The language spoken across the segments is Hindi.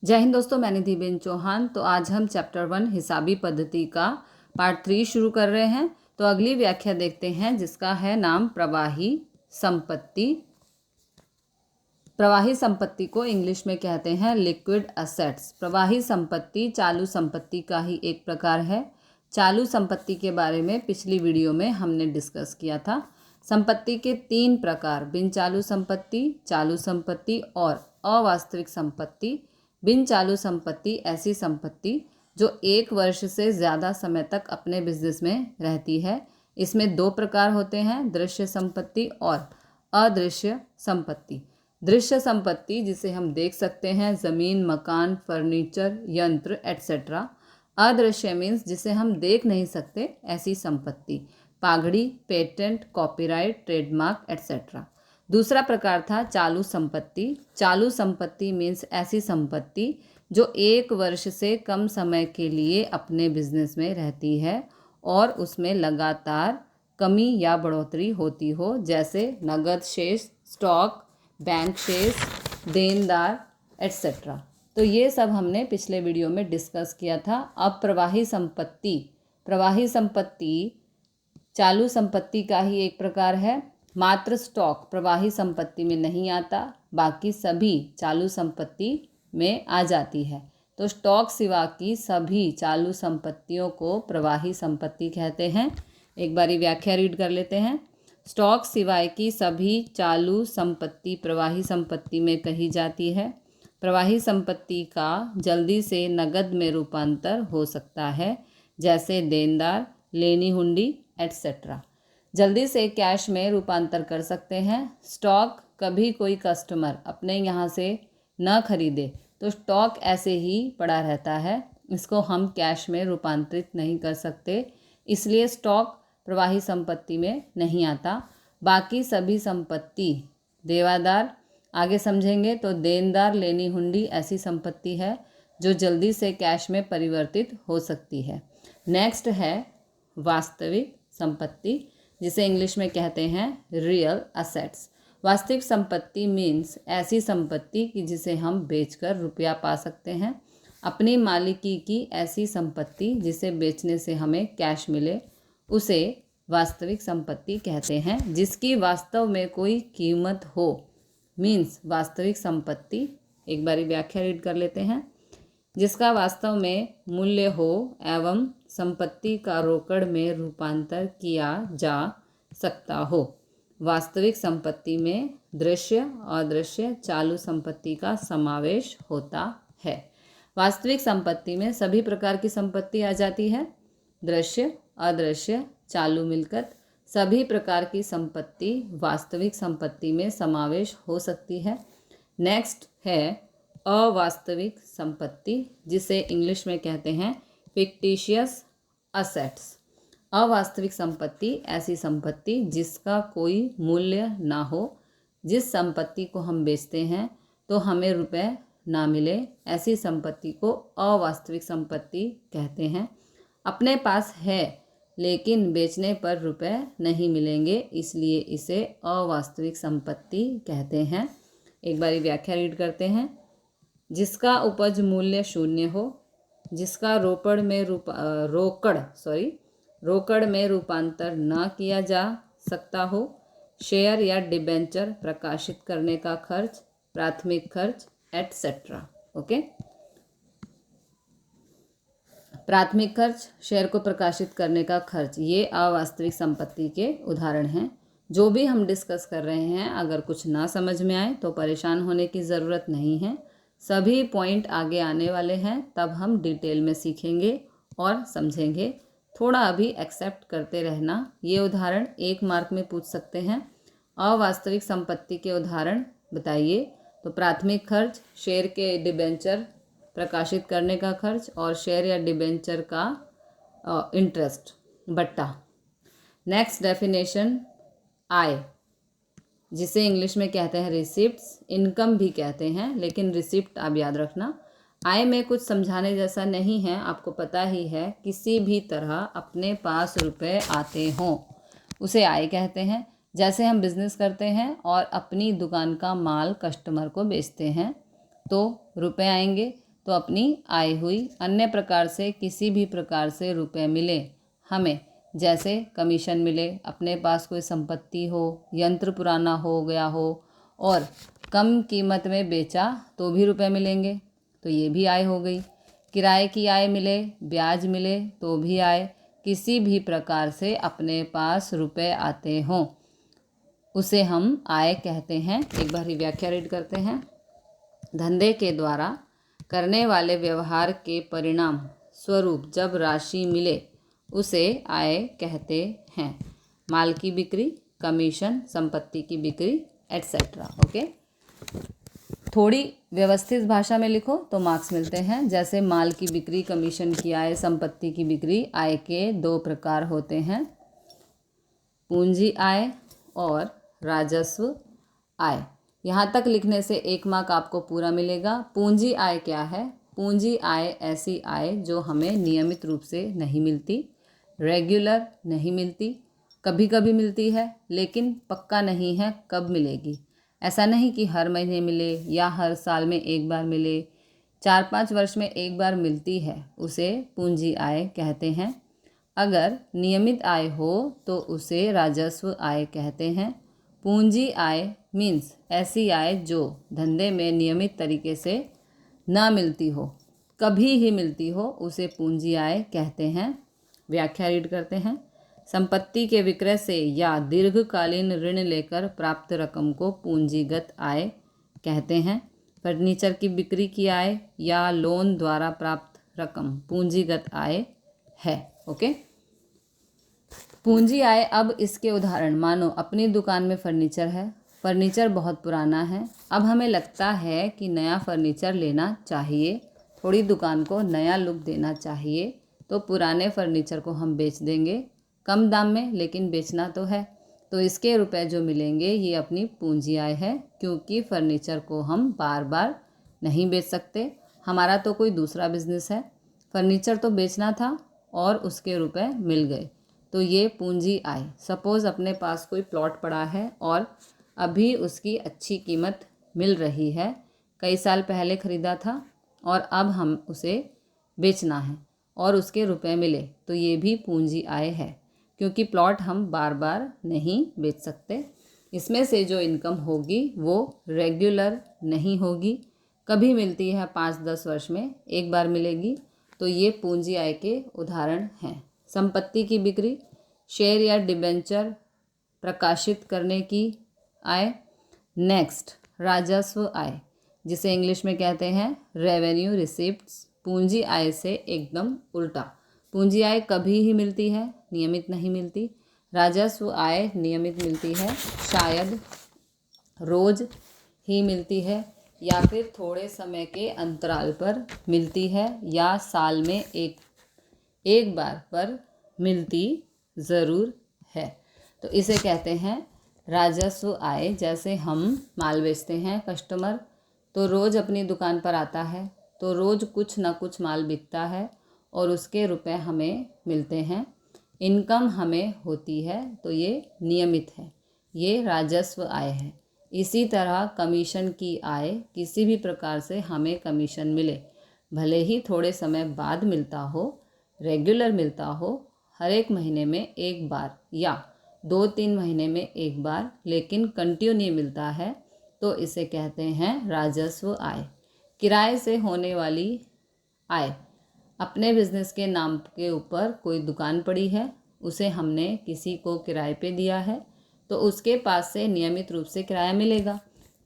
जय हिंद दोस्तों, मैं निधिबेन चौहान। तो आज हम चैप्टर 1 हिसाबी पद्धति का पार्ट 3 शुरू कर रहे हैं। तो अगली व्याख्या देखते हैं जिसका है नाम प्रवाही संपत्ति। प्रवाही संपत्ति को इंग्लिश में कहते हैं लिक्विड असेट्स। प्रवाही संपत्ति चालू संपत्ति का ही एक प्रकार है। चालू संपत्ति के बारे में पिछली वीडियो में हमने डिस्कस किया था। संपत्ति के 3 प्रकार, बिन चालू संपत्ति और अवास्तविक संपत्ति। बिन चालू संपत्ति ऐसी संपत्ति जो 1 वर्ष से ज़्यादा समय तक अपने बिजनेस में रहती है। इसमें 2 प्रकार होते हैं, दृश्य संपत्ति और अदृश्य संपत्ति। दृश्य संपत्ति जिसे हम देख सकते हैं, ज़मीन, मकान, फर्नीचर, यंत्र एट्सेट्रा। अदृश्य मीन्स जिसे हम देख नहीं सकते, ऐसी संपत्ति, पागड़ी, पेटेंट, कॉपीराइट, ट्रेडमार्क एट्सेट्रा। दूसरा प्रकार था चालू संपत्ति। चालू संपत्ति मीन्स ऐसी संपत्ति जो 1 वर्ष से कम समय के लिए अपने बिजनेस में रहती है और उसमें लगातार कमी या बढ़ोतरी होती हो, जैसे नगद शेष, स्टॉक, बैंक शेष, देनदार एट्सेट्रा। तो ये सब हमने पिछले वीडियो में डिस्कस किया था। अब प्रवाही संपत्ति चालू संपत्ति का ही एक प्रकार है। मात्र स्टॉक प्रवाही संपत्ति में नहीं आता, बाकी सभी चालू संपत्ति में आ जाती है। तो स्टॉक सिवा की सभी चालू संपत्तियों को प्रवाही संपत्ति कहते हैं। एक बारी व्याख्या रीड कर लेते हैं। स्टॉक सिवाय की सभी चालू संपत्ति प्रवाही संपत्ति में कही जाती है। प्रवाही संपत्ति का जल्दी से नकद में रूपांतर हो सकता है, जैसे देनदार, लेनी हुंडी एट्सेट्रा। जल्दी से कैश में रूपांतर कर सकते हैं। स्टॉक कभी कोई कस्टमर अपने यहाँ से न खरीदे तो स्टॉक ऐसे ही पड़ा रहता है, इसको हम कैश में रूपांतरित नहीं कर सकते, इसलिए स्टॉक प्रवाही संपत्ति में नहीं आता। बाकी सभी संपत्ति, देवादार आगे समझेंगे तो देनदार, लेनी हुंडी ऐसी संपत्ति है जो जल्दी से कैश में परिवर्तित हो सकती है। नेक्स्ट है वास्तविक संपत्ति, जिसे इंग्लिश में कहते हैं रियल असेट्स। वास्तविक संपत्ति मीन्स ऐसी संपत्ति कि जिसे हम बेचकर रुपया पा सकते हैं। अपनी मालिकी की ऐसी संपत्ति जिसे बेचने से हमें कैश मिले, उसे वास्तविक संपत्ति कहते हैं। जिसकी वास्तव में कोई कीमत हो मीन्स वास्तविक संपत्ति। एक बारी व्याख्या रीड कर लेते हैं। जिसका वास्तव में मूल्य हो एवं संपत्ति का रोकड़ में रूपांतर किया जा सकता हो। वास्तविक संपत्ति में दृश्य, अदृश्य, चालू संपत्ति का समावेश होता है। वास्तविक संपत्ति में सभी प्रकार की संपत्ति आ जाती है। दृश्य, अदृश्य, चालू मिलकत, सभी प्रकार की संपत्ति वास्तविक संपत्ति में समावेश हो सकती है। नेक्स्ट है अवास्तविक संपत्ति, जिसे इंग्लिश में कहते हैं फिक्टिशियस असेट्स। अवास्तविक संपत्ति ऐसी संपत्ति जिसका कोई मूल्य ना हो। जिस संपत्ति को हम बेचते हैं तो हमें रुपए ना मिले, ऐसी संपत्ति को अवास्तविक संपत्ति कहते हैं। अपने पास है लेकिन बेचने पर रुपए नहीं मिलेंगे, इसलिए इसे अवास्तविक संपत्ति कहते हैं। एक बारी व्याख्या रीड करते हैं। जिसका उपज मूल्य शून्य हो, जिसका रोकड़ में रूपांतर न किया जा सकता हो, शेयर या डिबेंचर प्रकाशित करने का खर्च, प्राथमिक खर्च एट्सेट्रा। ओके, प्राथमिक खर्च, शेयर को प्रकाशित करने का खर्च, ये अवास्तविक संपत्ति के उदाहरण हैं। जो भी हम डिस्कस कर रहे हैं, अगर कुछ ना समझ में आए तो परेशान होने की ज़रूरत नहीं है। सभी पॉइंट आगे आने वाले हैं, तब हम डिटेल में सीखेंगे और समझेंगे। थोड़ा अभी एक्सेप्ट करते रहना। ये उदाहरण 1 मार्क में पूछ सकते हैं। अवास्तविक संपत्ति के उदाहरण बताइए। तो प्राथमिक खर्च, शेयर के डिबेंचर प्रकाशित करने का खर्च और शेयर या डिबेंचर का इंटरेस्ट, बट्टा। नेक्स्ट डेफिनेशन आय, जिसे इंग्लिश में कहते हैं रिसिप्ट्स। इनकम भी कहते हैं, लेकिन रिसिप्ट आप याद रखना। आय में कुछ समझाने जैसा नहीं है, आपको पता ही है। किसी भी तरह अपने पास रुपए आते हों उसे आय कहते हैं। जैसे हम बिजनेस करते हैं और अपनी दुकान का माल कस्टमर को बेचते हैं तो रुपए आएंगे। तो अपनी आय हुई। अन्य प्रकार से किसी भी प्रकार से रुपए मिले हमें, जैसे कमीशन मिले, अपने पास कोई संपत्ति हो, यंत्र पुराना हो गया हो और कम कीमत में बेचा तो भी रुपए मिलेंगे, तो ये भी आय हो गई। किराए की आय मिले, ब्याज मिले तो भी आय। किसी भी प्रकार से अपने पास रुपए आते हों उसे हम आय कहते हैं। एक बार ही व्याख्या रीड करते हैं। धंधे के द्वारा करने वाले व्यवहार के परिणाम स्वरूप जब राशि मिले उसे आय कहते हैं। माल की बिक्री, कमीशन, संपत्ति की बिक्री एटसेट्रा। ओके, थोड़ी व्यवस्थित भाषा में लिखो तो मार्क्स मिलते हैं। जैसे माल की बिक्री, कमीशन की आय, संपत्ति की बिक्री। आय के दो प्रकार होते हैं, पूंजी आय और राजस्व आय। यहाँ तक लिखने से 1 मार्क आपको पूरा मिलेगा। पूंजी आय क्या है? पूंजी आय ऐसी आय जो हमें नियमित रूप से नहीं मिलती, रेगुलर नहीं मिलती, कभी कभी मिलती है लेकिन पक्का नहीं है कब मिलेगी। ऐसा नहीं कि हर महीने मिले या हर साल में एक बार मिले, 4-5 वर्ष में एक बार मिलती है, उसे पूंजी आय कहते हैं। अगर नियमित आय हो तो उसे राजस्व आय कहते हैं। पूंजी आय मीन्स ऐसी आय जो धंधे में नियमित तरीके से ना मिलती हो, कभी ही मिलती हो, उसे पूंजी आय कहते हैं। व्याख्या रीड करते हैं। संपत्ति के विक्रय से या दीर्घकालीन ऋण लेकर प्राप्त रकम को पूंजीगत आय कहते हैं। फर्नीचर की बिक्री की आय या लोन द्वारा प्राप्त रकम पूंजीगत आय है। ओके, पूंजी आय। अब इसके उदाहरण, मानो अपनी दुकान में फर्नीचर है, फर्नीचर बहुत पुराना है, अब हमें लगता है कि नया फर्नीचर लेना चाहिए, थोड़ी दुकान को नया लुक देना चाहिए, तो पुराने फर्नीचर को हम बेच देंगे कम दाम में, लेकिन बेचना तो है, तो इसके रुपए जो मिलेंगे ये अपनी पूंजी आय है, क्योंकि फर्नीचर को हम बार बार नहीं बेच सकते। हमारा तो कोई दूसरा बिजनेस है, फर्नीचर तो बेचना था और उसके रुपए मिल गए, तो ये पूंजी आय। सपोज़ अपने पास कोई प्लॉट पड़ा है और अभी उसकी अच्छी कीमत मिल रही है, कई साल पहले ख़रीदा था और अब हम उसे बेचना है और उसके रुपए मिले, तो ये भी पूंजी आय है, क्योंकि प्लॉट हम बार बार नहीं बेच सकते। इसमें से जो इनकम होगी वो रेगुलर नहीं होगी, कभी मिलती है 5-10 वर्ष में एक बार मिलेगी, तो ये पूंजी आय के उदाहरण हैं। संपत्ति की बिक्री, शेयर या डिबेंचर प्रकाशित करने की आय। नेक्स्ट, राजस्व आय, जिसे इंग्लिश में कहते हैं रेवेन्यू रिसिप्ट्स। पूंजी आय से एकदम उल्टा। पूंजी आय कभी ही मिलती है, नियमित नहीं मिलती। राजस्व आय नियमित मिलती है, शायद रोज ही मिलती है या फिर थोड़े समय के अंतराल पर मिलती है या साल में एक बार पर मिलती ज़रूर है, तो इसे कहते हैं राजस्व आय। जैसे हम माल बेचते हैं, कस्टमर तो रोज़ अपनी दुकान पर आता है, तो रोज़ कुछ ना कुछ माल बिकता है और उसके रुपए हमें मिलते हैं, इनकम हमें होती है, तो ये नियमित है, ये राजस्व आय है। इसी तरह कमीशन की आय, किसी भी प्रकार से हमें कमीशन मिले, भले ही थोड़े समय बाद मिलता हो, रेगुलर मिलता हो, हर एक महीने में एक बार या 2-3 महीने में एक बार, लेकिन कंटिन्यू मिलता है, तो इसे कहते हैं राजस्व आय। किराए से होने वाली आय, अपने बिजनेस के नाम के ऊपर कोई दुकान पड़ी है, उसे हमने किसी को किराए पे दिया है, तो उसके पास से नियमित रूप से किराया मिलेगा,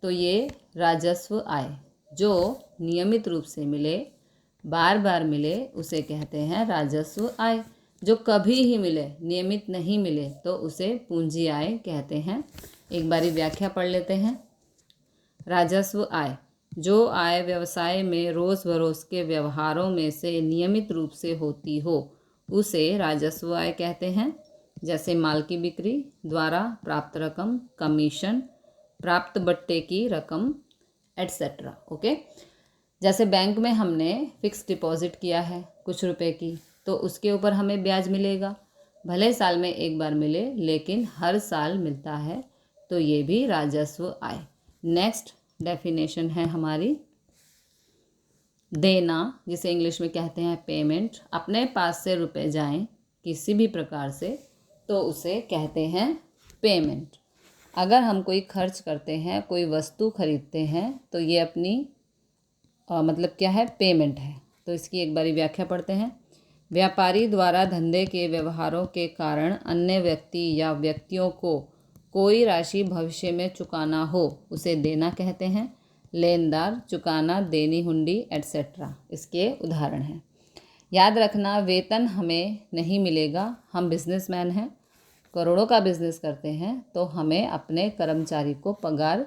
तो ये राजस्व आय। जो नियमित रूप से मिले, बार बार मिले, उसे कहते हैं राजस्व आय। जो कभी ही मिले, नियमित नहीं मिले, तो उसे पूंजी आय कहते हैं। एक बारी व्याख्या पढ़ लेते हैं। राजस्व आय, जो आय व्यवसाय में रोज़ बरोज़ के व्यवहारों में से नियमित रूप से होती हो, उसे राजस्व आय कहते हैं। जैसे माल की बिक्री द्वारा प्राप्त रकम, कमीशन, प्राप्त बट्टे की रकम एटसेट्रा। ओके, जैसे बैंक में हमने फिक्स डिपॉजिट किया है कुछ रुपए की, तो उसके ऊपर हमें ब्याज मिलेगा, भले साल में एक बार मिले लेकिन हर साल मिलता है, तो ये भी राजस्व आय। नेक्स्ट डेफिनेशन है हमारी, देना, जिसे इंग्लिश में कहते हैं पेमेंट, अपने पास से रुपए जाएं किसी भी प्रकार से तो उसे कहते हैं पेमेंट। अगर हम कोई खर्च करते हैं, कोई वस्तु खरीदते हैं तो ये अपनी मतलब क्या है, पेमेंट है। तो इसकी एक बारी व्याख्या पढ़ते हैं। व्यापारी द्वारा धंधे के व्यवहारों के कारण अन्य व्यक्ति या व्यक्तियों को कोई राशि भविष्य में चुकाना हो उसे देना कहते हैं। लेनदार, चुकाना, देनी हुंडी एट्सेट्रा इसके उदाहरण हैं। याद रखना, वेतन हमें नहीं मिलेगा। हम बिजनेसमैन हैं, करोड़ों का बिजनेस करते हैं, तो हमें अपने कर्मचारी को पगार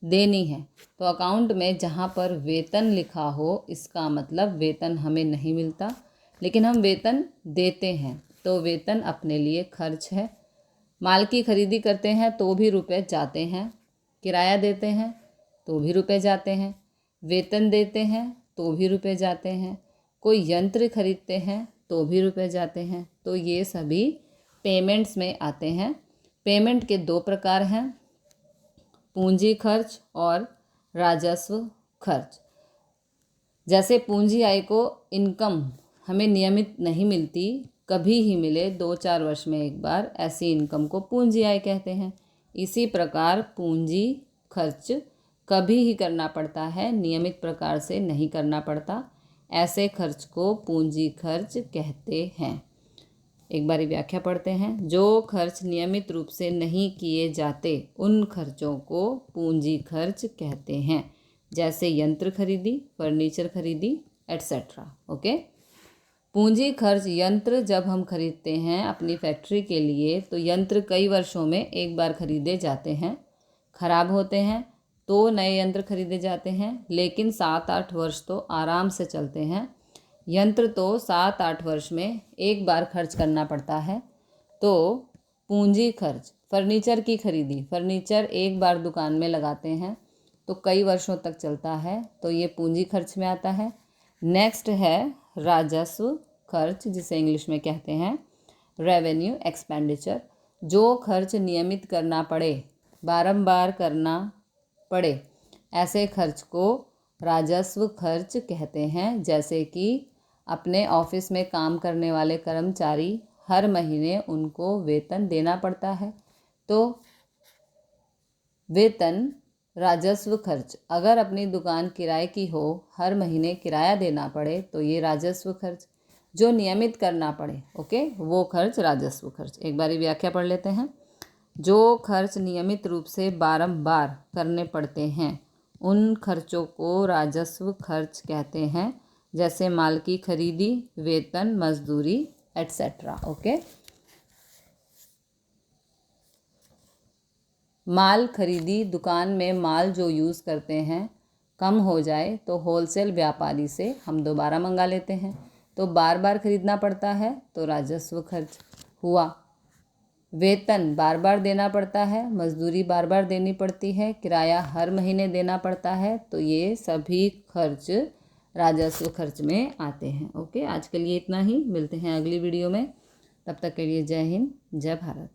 देनी है। तो अकाउंट में जहाँ पर वेतन लिखा हो इसका मतलब वेतन हमें नहीं मिलता, लेकिन हम वेतन देते हैं, तो वेतन अपने लिए खर्च है। माल की खरीदी करते हैं तो भी रुपए जाते हैं, किराया देते हैं तो भी रुपए जाते हैं, वेतन देते हैं तो भी रुपए जाते हैं, कोई यंत्र खरीदते हैं तो भी रुपए जाते हैं। तो ये सभी पेमेंट्स में आते हैं। पेमेंट के दो प्रकार हैं, पूंजी खर्च और राजस्व खर्च। जैसे पूंजी आय को इनकम हमें नियमित नहीं मिलती, कभी ही मिले 2-4 वर्ष में एक बार, ऐसी इनकम को पूंजी आय कहते हैं। इसी प्रकार पूंजी खर्च कभी ही करना पड़ता है, नियमित प्रकार से नहीं करना पड़ता। ऐसे खर्च को पूंजी खर्च कहते हैं। एक बारी व्याख्या पढ़ते हैं। जो खर्च नियमित रूप से नहीं किए जाते उन खर्चों को पूंजी खर्च कहते हैं, जैसे यंत्र खरीदी, फर्नीचर खरीदी एट्सेट्रा। ओके। पूंजी खर्च, यंत्र जब हम खरीदते हैं अपनी फैक्ट्री के लिए तो यंत्र कई वर्षों में एक बार खरीदे जाते हैं, खराब होते हैं तो नए यंत्र खरीदे जाते हैं, लेकिन 7-8 वर्ष तो आराम से चलते हैं। यंत्र तो 7-8 वर्ष में एक बार खर्च करना पड़ता है। तो पूंजी खर्च, फर्नीचर की खरीदी, फर्नीचर एक बार दुकान में लगाते हैं तो कई वर्षों तक चलता है, तो ये पूंजी खर्च में आता है। नेक्स्ट है राजस्व खर्च, जिसे इंग्लिश में कहते हैं रेवेन्यू एक्सपेंडिचर। जो खर्च नियमित करना पड़े, बारंबार करना पड़े, ऐसे खर्च को राजस्व खर्च कहते हैं। जैसे कि अपने ऑफिस में काम करने वाले कर्मचारी, हर महीने उनको वेतन देना पड़ता है, तो वेतन राजस्व खर्च। अगर अपनी दुकान किराए की हो, हर महीने किराया देना पड़े, तो ये राजस्व खर्च। जो नियमित करना पड़े, ओके, वो खर्च राजस्व खर्च। एक बारी व्याख्या पढ़ लेते हैं। जो खर्च नियमित रूप से बारंबार करने पड़ते हैं उन खर्चों को राजस्व खर्च कहते हैं, जैसे माल की खरीदी, वेतन, मजदूरी एट्सेट्रा। ओके। माल खरीदी, दुकान में माल जो यूज़ करते हैं कम हो जाए तो होलसेल व्यापारी से हम दोबारा मंगा लेते हैं, तो बार बार खरीदना पड़ता है, तो राजस्व खर्च हुआ। वेतन बार बार देना पड़ता है, मजदूरी बार बार देनी पड़ती है, किराया हर महीने देना पड़ता है, तो ये सभी खर्च राजस्व खर्च में आते हैं। ओके, आज के लिए इतना ही, मिलते हैं अगली वीडियो में। तब तक के लिए जय हिंद, जय भारत।